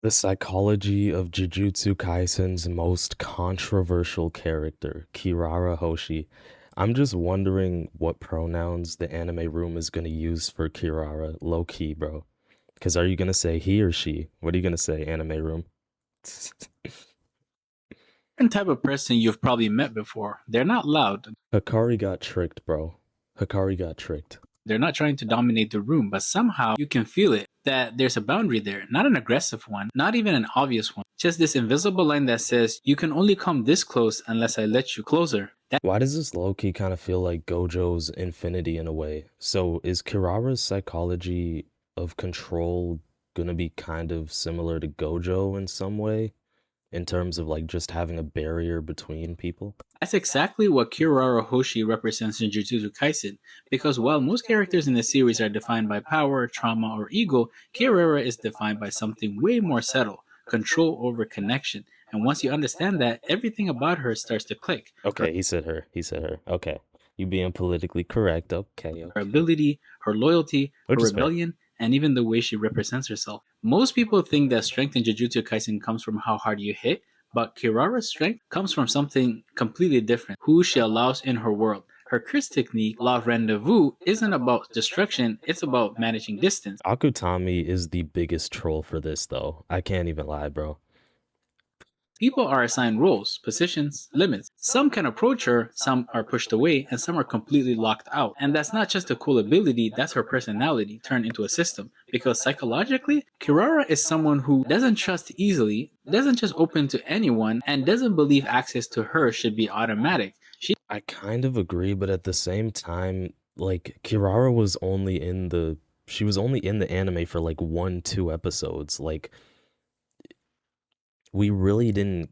The psychology of Jujutsu Kaisen's most controversial character, Kirara Hoshi. I'm just wondering what pronouns the anime room is gonna use for Kirara, low key, bro. Because are you gonna say he or she? What are you gonna say, anime room? Different type of person you've probably met before. They're not loud. Hikari got tricked, bro. Hikari got tricked. They're not trying to dominate the room, but somehow you can feel it that there's a boundary there. Not an aggressive one, not even an obvious one. Just this invisible line that says, you can only come this close unless I let you closer. Why does this low-key kind of feel like Gojo's Infinity in a way? So is Kirara's psychology of control gonna be kind of similar to Gojo in some way? In terms of like just having a barrier between people? That's exactly what Kirara Hoshi represents in Jujutsu Kaisen, because while most characters in the series are defined by power, trauma, or ego, Kirara is defined by something way more subtle, control over connection. And once you understand that, everything about her starts to click. Okay, he said her. He said her. Okay. You being politically correct. Okay. Her ability, her loyalty, her Which is fair. rebellion, and even the way she represents herself. Most people think that strength in Jujutsu Kaisen comes from how hard you hit, but Kirara's strength comes from something completely different, who she allows in her world. Her Chris technique, Law of Rendezvous, isn't about destruction, it's about managing distance. Akutami is the biggest troll for this though. I can't even lie, bro. People are assigned roles, positions, limits. Some can approach her, some are pushed away, and some are completely locked out. And that's not just a cool ability, that's her personality turned into a system. Because psychologically, Kirara is someone who doesn't trust easily, doesn't just open to anyone, and doesn't believe access to her should be automatic. I kind of agree, but at the same time, like Kirara was only in the she was only in the anime for like 1, 2 episodes. Like we really didn't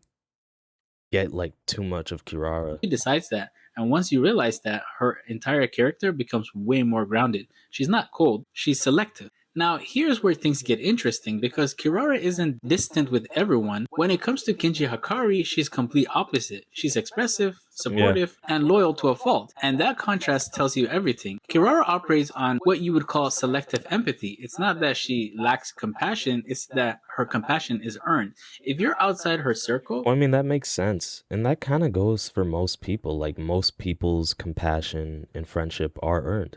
get like too much of Kirara. She decides that, and once you realize that, her entire character becomes way more grounded. She's not cold, she's selective. Now, here's where things get interesting because Kirara isn't distant with everyone. When it comes to Kinji Hakari, she's complete opposite. She's expressive, supportive, and loyal to a fault. And that contrast tells you everything. Kirara operates on what you would call selective empathy. It's not that she lacks compassion, it's that her compassion is earned. If you're outside her circle, Well, I mean, that makes sense. And that kind of goes for most people. Like most people's compassion and friendship are earned.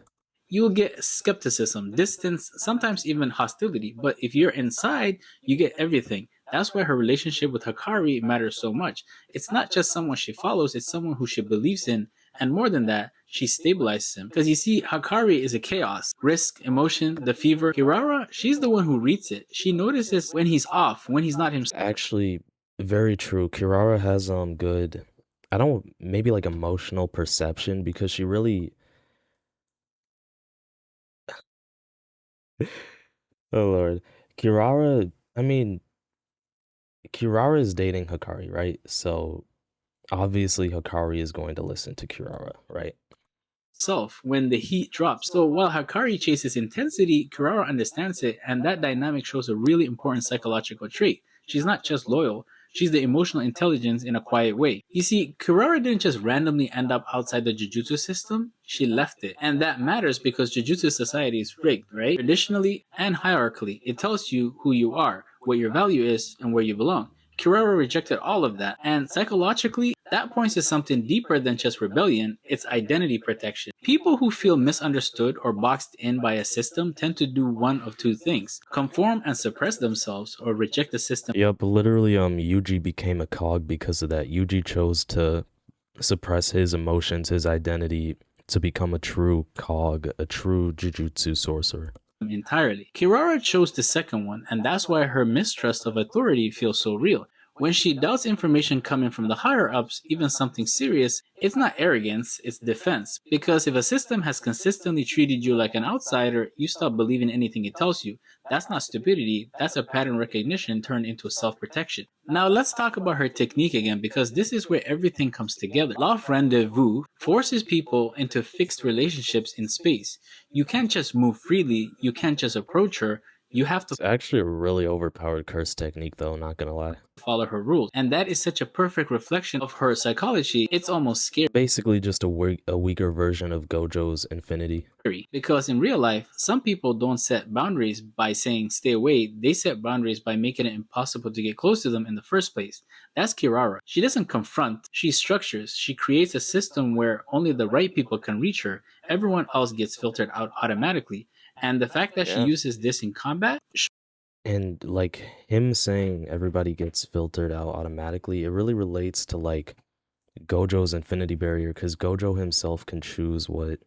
you'll get skepticism, distance, sometimes even hostility. But if you're inside, you get everything. That's why her relationship with Hakari matters so much. It's not just someone she follows, it's someone who she believes in. And more than that, she stabilizes him. Because you see, Hakari is a chaos. Risk, emotion, the fever. Kirara, she's the one who reads it. She notices when he's off, when he's not himself. Actually, very true. Kirara has good, I don't, maybe like emotional perception because she really Oh Lord. Kirara, I mean, Kirara is dating Hikari, right? So obviously Hikari is going to listen to Kirara, right? Self when the heat drops. So while Hakari chases intensity, Kirara understands it, and that dynamic shows a really important psychological trait. She's not just loyal, she's the emotional intelligence in a quiet way. You see, Kirara didn't just randomly end up outside the Jujutsu system, she left it. And that matters because Jujutsu society is rigged, right? Traditionally and hierarchically, it tells you who you are, what your value is, and where you belong. Kirara rejected all of that, and psychologically, that points to something deeper than just rebellion, it's identity protection. People who feel misunderstood or boxed in by a system tend to do one of two things: conform and suppress themselves, or reject the system. Yep, literally Yuji became a cog because of that. Yuji chose to suppress his emotions, his identity, to become a true cog, a true Jujutsu sorcerer. Entirely. Kirara chose the second one, and that's why her mistrust of authority feels so real. When she doubts information coming from the higher ups, even something serious, it's not arrogance, it's defense. Because if a system has consistently treated you like an outsider, you stop believing anything it tells you. That's not stupidity, that's a pattern recognition turned into self-protection. Now let's talk about her technique again, because this is where everything comes together. Law of Rendezvous forces people into fixed relationships in space. You can't just move freely, you can't just approach her, You have to It's actually a really overpowered curse technique, though, not gonna lie. follow her rules. And that is such a perfect reflection of her psychology, it's almost scary. Basically, just a weaker version of Gojo's Infinity. Because in real life, some people don't set boundaries by saying stay away, they set boundaries by making it impossible to get close to them in the first place. That's Kirara. She doesn't confront, she structures. She creates a system where only the right people can reach her, everyone else gets filtered out automatically. And the fact that she Yeah. uses this in combat, And like him saying everybody gets filtered out automatically, it really relates to like Gojo's Infinity Barrier, because Gojo himself can choose what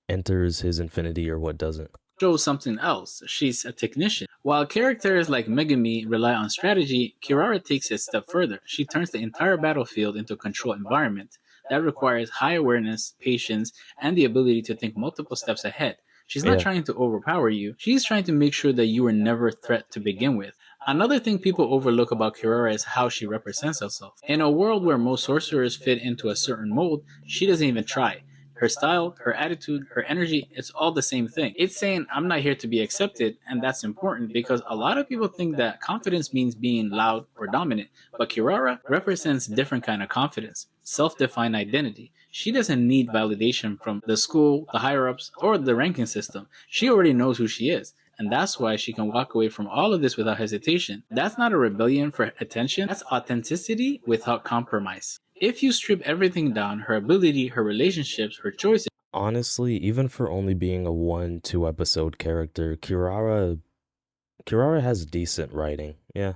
enters his infinity or what doesn't. shows something else. She's a technician. While characters like Megami rely on strategy, Kirara takes it a step further. She turns the entire battlefield into a controlled environment. That requires high awareness, patience, and the ability to think multiple steps ahead. She's not Yeah. trying to overpower you, she's trying to make sure that you were never a threat to begin with. Another thing people overlook about Kirara is how she represents herself. In a world where most sorcerers fit into a certain mold, she doesn't even try. Her style, her attitude, her energy, it's all the same thing. It's saying, I'm not here to be accepted, and that's important because a lot of people think that confidence means being loud or dominant, but Kirara represents different kind of confidence, self-defined identity. She doesn't need validation from the school, the higher-ups, or the ranking system. She already knows who she is. And that's why she can walk away from all of this without hesitation. That's not a rebellion for attention, that's authenticity without compromise. If you strip everything down, her ability, her relationships, her choices, Honestly, even for only being a 1-2 episode character, Kirara has decent writing. Yeah.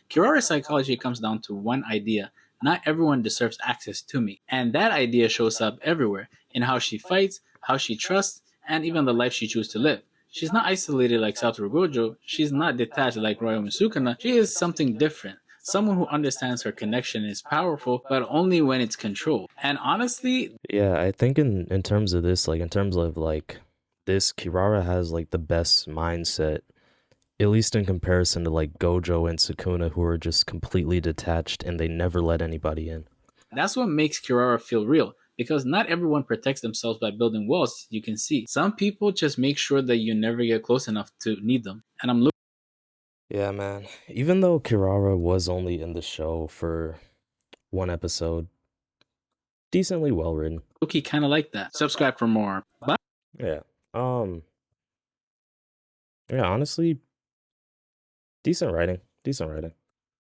Kirara's psychology comes down to one idea. Not everyone deserves access to me. And that idea shows up everywhere in how she fights, how she trusts, and even the life she chooses to live. She's not isolated like Satoru Gojo. She's not detached like Royal Sukuna. She is something different. Someone who understands her connection is powerful, but only when it's controlled. And honestly, Yeah, I think in terms of this, like in terms of like this, Kirara has like the best mindset, at least in comparison to like Gojo and Sukuna, who are just completely detached and they never let anybody in. that's what makes Kirara feel real. Because not everyone protects themselves by building walls, you can see. Some people just make sure that you never get close enough to need them. And I'm Yeah, man. Even though Kirara was only in the show for 1 episode, decently well written. low-key kind of like that. Subscribe for more. Bye. Yeah. Um. Yeah. Honestly, decent writing. Decent writing.